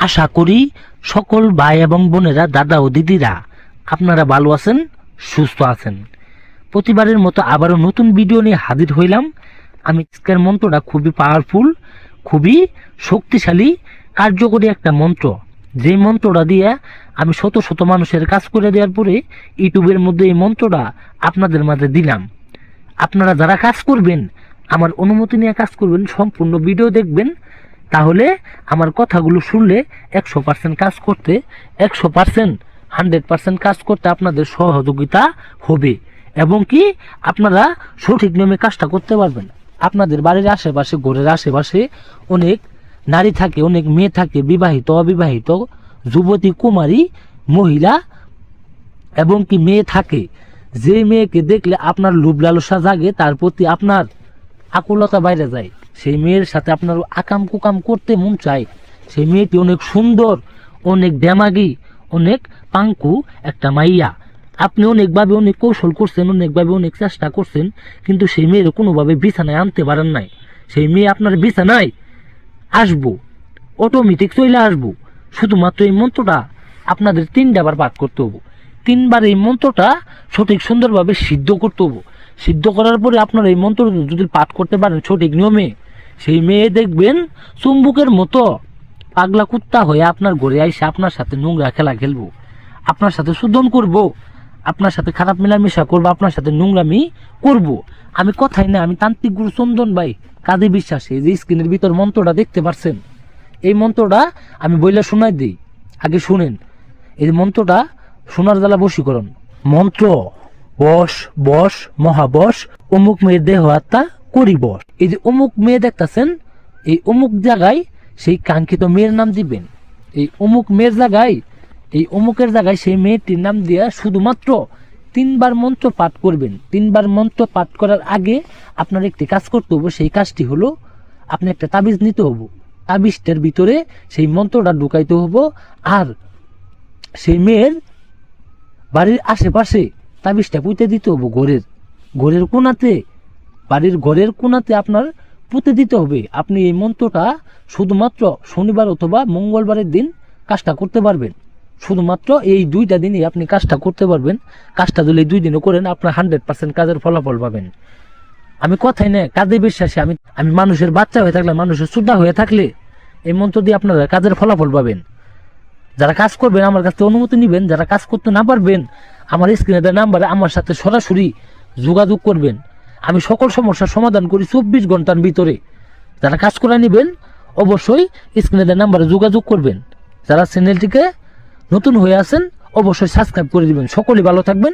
আশা করি সকল ভাই এবং বোনেরা, দাদা ও দিদিরা আপনারা ভালো আছেন, সুস্থ আছেন। প্রতিবারের মতো আবারও নতুন ভিডিও নিয়ে হাজির হইলাম। আমি আজকের মন্ত্রটা খুবই পাওয়ারফুল, খুবই শক্তিশালী, কার্যকরী একটা মন্ত্র। যেই মন্ত্রটা দিয়ে আমি শত শত মানুষের কাজ করে দেওয়ার পরে ইউটিউবের মধ্যে এই মন্ত্রটা আপনাদের মাঝে দিলাম। আপনারা যারা কাজ করবেন, আমার অনুমতি নিয়ে কাজ করবেন, সম্পূর্ণ ভিডিও দেখবেন, তাহলে আমার কথাগুলো শুনলে 100% কাজ করতে 100% কাজ করতে আপনাদের সহযোগিতা হবে এবং কি আপনারা সঠিক নিয়মে কাজটা করতে পারবেন। আপনাদের বাড়ির আশেপাশে, ঘরের আশেপাশে অনেক নারী থাকে, অনেক মেয়ে থাকে, বিবাহিত অবিবাহিত, যুবতী, কুমারী, মহিলা এবং কি মেয়ে থাকে। যে মেয়েকে দেখলে আপনার লোভ লালসা জাগে, তার প্রতি আপনার আকুলতা বাইরে যায়, সেই মেয়ের সাথে আপনার আকাম কুকাম করতে মন চায়। সেই মেয়েটি অনেক সুন্দর, অনেক ড্যামাগি, অনেক পাঙ্কু একটা মাইয়া। আপনি অনেকভাবে অনেক কৌশল করছেন, অনেকভাবে অনেক চেষ্টা করছেন, কিন্তু সেই মেয়ের কোনোভাবে বিছানায় আনতে পারেন নাই। সেই মেয়ে আপনার বিছানায় আসবো, অটোমেটিক চলে আসবো। শুধুমাত্র এই মন্ত্রটা আপনাদের 3টা বার পাঠ করতে হবো। 3বার এই মন্ত্রটা সঠিক সুন্দরভাবে সিদ্ধ করতে হবো। সিদ্ধ করার পরে আপনার এই মন্ত্র যদি পাঠ করতে পারেন সঠিক নিয়মে, সেই মেয়ে দেখবেন চুম্বুকের মতো পাগলা কুত্তা হয়ে আপনার ঘরে আইসে আপনার সাথে নোংরা খেলা খেলবো, আপনার সাথে শোধন করব, আপনার সাথে খারাপ মেলামেশা করবো, আপনার সাথে নোংরামি করব। আমি কথাই না, আমি তান্ত্রিক গুরু চন্দন ভাই কাজী বিশ্বাসী। যে স্ক্রিনের ভিতর মন্ত্রটা দেখতে পাচ্ছেন, এই মন্ত্রটা আমি বইলে শোনাই দিই, আগে শুনেন। এই মন্ত্রটা শোনার জ্বালা বশীকরণ মন্ত্র। বস বস মহাবস, অমুক মেয়ের দেহ আত্মা করি বস। এই যে অমুক মেয়ে দেখতেছেন, এই অমুক জায়গায় সেই কাঙ্ক্ষিত মেয়ের নাম দিবেন। এই অমুক মেয়ের জায়গায়, এই অমুকের জায়গায় সেই মেয়েটির নাম দিয়ে শুধুমাত্র 3বার মন্ত্র পাঠ করবেন। 3বার মন্ত্র পাঠ করার আগে আপনার একটি কাজ করতে হবে। সেই কাজটি হলো, আপনি একটা তাবিজ নিতে হবো। তাবিজটার ভিতরে সেই মন্ত্রটা ঢুকাইতে হবো। আর সেই মেয়ের বাড়ির আশেপাশে তাবিজটা পুঁতে দিতে হবে। ঘরের কোনাতে, বাড়ির ঘরের কোনাতে আপনার পুঁতে দিতে হবে। আপনি এই মন্ত্রটা শুধুমাত্র শনিবার অথবা মঙ্গলবারের দিন কাজটা করতে পারবেন। শুধুমাত্র এই 2টা দিনই আপনি কাজটা করতে পারবেন। কাজটা যদি এই 2 দিনও করেন, আপনার 100% কাজের ফলাফল পাবেন। আমি কথাই না, কাজে বিশ্বাসী। আমি মানুষের বাচ্চা হয়ে থাকলে, মানুষের সুদ্ধা হয়ে থাকলে এই মন্ত্র দিয়ে আপনারা কাজের ফলাফল পাবেন। যারা কাজ করবেন আমার কাছ থেকে অনুমতি নেবেন। যারা কাজ করতে না পারবেন, আমার স্ক্রিনে নাম্বারে আমার সাথে সরাসরি যোগাযোগ করবেন। আমি সকল সমস্যার সমাধান করি 24 ঘন্টার ভিতরে। যারা কাজ করে নেবেন অবশ্যই স্ক্রিনে নাম্বারে যোগাযোগ করবেন। যারা চ্যানেলটিকে নতুন হয়ে আছেন অবশ্যই সাবস্ক্রাইব করে দিবেন। সকলেই ভালো থাকবেন।